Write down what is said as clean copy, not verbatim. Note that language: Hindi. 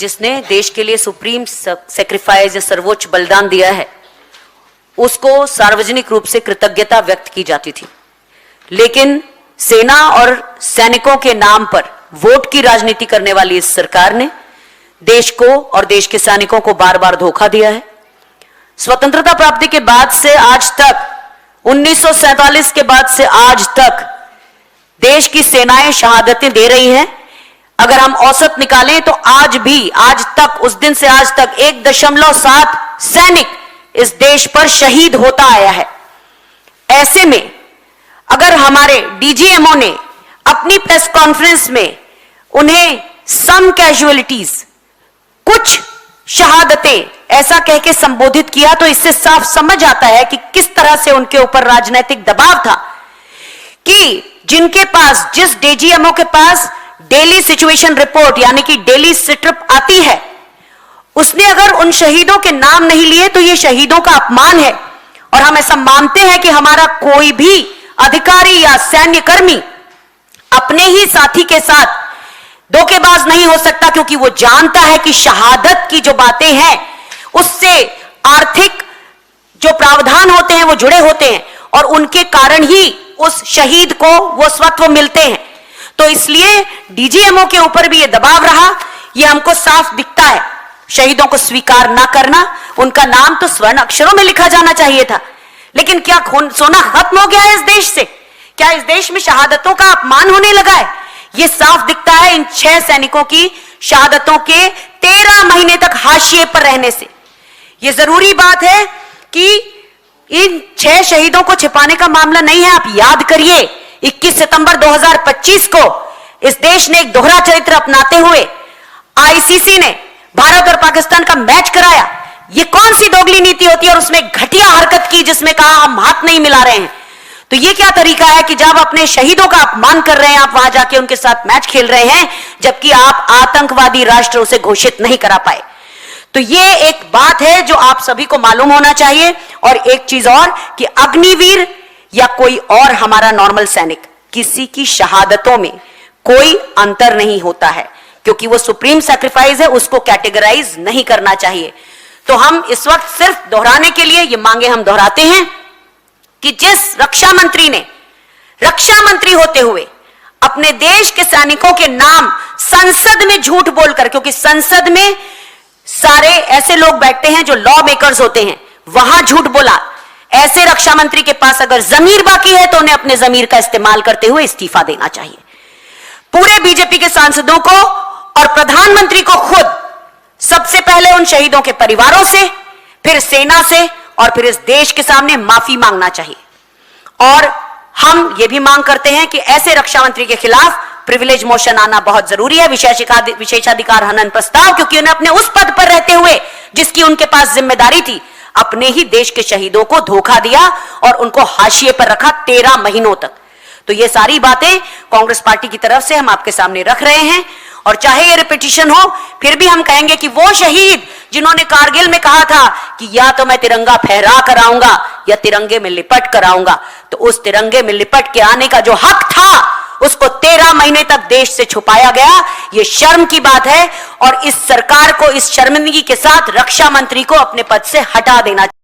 जिसने देश के लिए सुप्रीम सेक्रीफाइस या सर्वोच्च बलिदान दिया है, उसको सार्वजनिक रूप से कृतज्ञता व्यक्त की जाती थी। लेकिन सेना और सैनिकों के नाम पर वोट की राजनीति करने वाली इस सरकार ने देश को और देश के सैनिकों को बार बार धोखा दिया है। स्वतंत्रता प्राप्ति के बाद से आज तक, 1947 के बाद से आज तक देश की सेनाएं शहादतें दे रही हैं। अगर हम औसत निकालें तो आज भी, आज तक, उस दिन से आज तक 1.7 सैनिक इस देश पर शहीद होता आया है। ऐसे में अगर हमारे डीजीएमओ ने अपनी प्रेस कॉन्फ्रेंस में उन्हें सम कैजुअलिटीज, कुछ शहादतें ऐसा कह के संबोधित किया, तो इससे साफ समझ आता है कि किस तरह से उनके ऊपर राजनीतिक दबाव था कि जिनके पास, जिस डीजीएमओ के पास डेली सिचुएशन रिपोर्ट यानी कि डेली सिट्रिप आती है, उसने अगर उन शहीदों के नाम नहीं लिए तो यह शहीदों का अपमान है। और हम ऐसा मानते हैं कि हमारा कोई भी अधिकारी या सैन्य कर्मी अपने ही साथी के साथ धोखेबाज नहीं हो सकता, क्योंकि वो जानता है कि शहादत की जो बातें हैं उससे आर्थिक जो प्रावधान होते हैं वो जुड़े होते हैं और उनके कारण ही उस शहीद को वो स्वत्व मिलते हैं। तो इसलिए डीजीएमओ के ऊपर भी ये दबाव रहा। ये हमको साफ दिखता है। शहीदों को स्वीकार ना करना, उनका नाम तो स्वर्ण अक्षरों में लिखा जाना चाहिए था। लेकिन क्या सोना खत्म हो गया है इस देश से? क्या इस देश में शहादतों का अपमान होने लगा है? यह साफ दिखता है इन 6 सैनिकों की शहादतों के 13 महीने तक हाशिए पर रहने से। यह जरूरी बात है कि इन 6 शहीदों को छिपाने का मामला नहीं है। आप याद करिए, 21 सितंबर 2025 को इस देश ने एक दोहरा चरित्र अपनाते हुए आईसीसी ने भारत और पाकिस्तान का मैच कराया। ये कौन सी दोगली नीति होती है? और उसमें घटिया हरकत की जिसमें कहा हम हाथ नहीं मिला रहे हैं। तो ये क्या तरीका है कि जब अपने शहीदों का अपमान कर रहे हैं, आप वहां जाके उनके साथ मैच खेल रहे हैं, जबकि आप आतंकवादी राष्ट्र उसे घोषित नहीं करा पाए। तो ये एक बात है जो आप सभी को मालूम होना चाहिए। और एक चीज और कि अग्निवीर या कोई और हमारा नॉर्मल सैनिक, किसी की शहादतों में कोई अंतर नहीं होता है, क्योंकि वो सुप्रीम सैक्रिफाइस है, उसको कैटेगराइज नहीं करना चाहिए। तो हम इस वक्त सिर्फ दोहराने के लिए ये मांगे हम दोहराते हैं कि जिस रक्षा मंत्री ने रक्षा मंत्री होते हुए अपने देश के सैनिकों के नाम संसद में झूठ बोलकर, क्योंकि संसद में सारे ऐसे लोग बैठते हैं जो लॉ मेकर्स होते हैं, वहां झूठ बोला, ऐसे रक्षा मंत्री के पास अगर जमीर बाकी है तो उन्हें अपने जमीर का इस्तेमाल करते हुए इस्तीफा देना चाहिए। पूरे बीजेपी के सांसदों को और प्रधानमंत्री को खुद सबसे पहले उन शहीदों के परिवारों से, फिर सेना से और फिर इस देश के सामने माफी मांगना चाहिए। और हम ये भी मांग करते हैं कि ऐसे रक्षा मंत्री के खिलाफ प्रिविलेज मोशन आना बहुत जरूरी है, विशेषाधिकार हनन प्रस्ताव, क्योंकि उन्हें अपने उस पद पर रहते हुए जिसकी उनके पास जिम्मेदारी थी, अपने ही देश के शहीदों को धोखा दिया और उनको हाशिए पर रखा 13 महीनों तक। तो ये सारी बातें कांग्रेस पार्टी की तरफ से हम आपके सामने रख रहे हैं। और चाहे ये रिपीटिशन हो, फिर भी हम कहेंगे कि वो शहीद जिन्होंने कारगिल में कहा था कि या तो मैं तिरंगा फहरा कर आऊंगा या तिरंगे में लिपट कर आऊंगा, तो उस तिरंगे में लिपट के आने का जो हक था उसको 13 महीने तक देश से छुपाया गया। ये शर्म की बात है और इस सरकार को इस शर्मिंदगी के साथ रक्षा मंत्री को अपने पद से हटा देना चाहिए।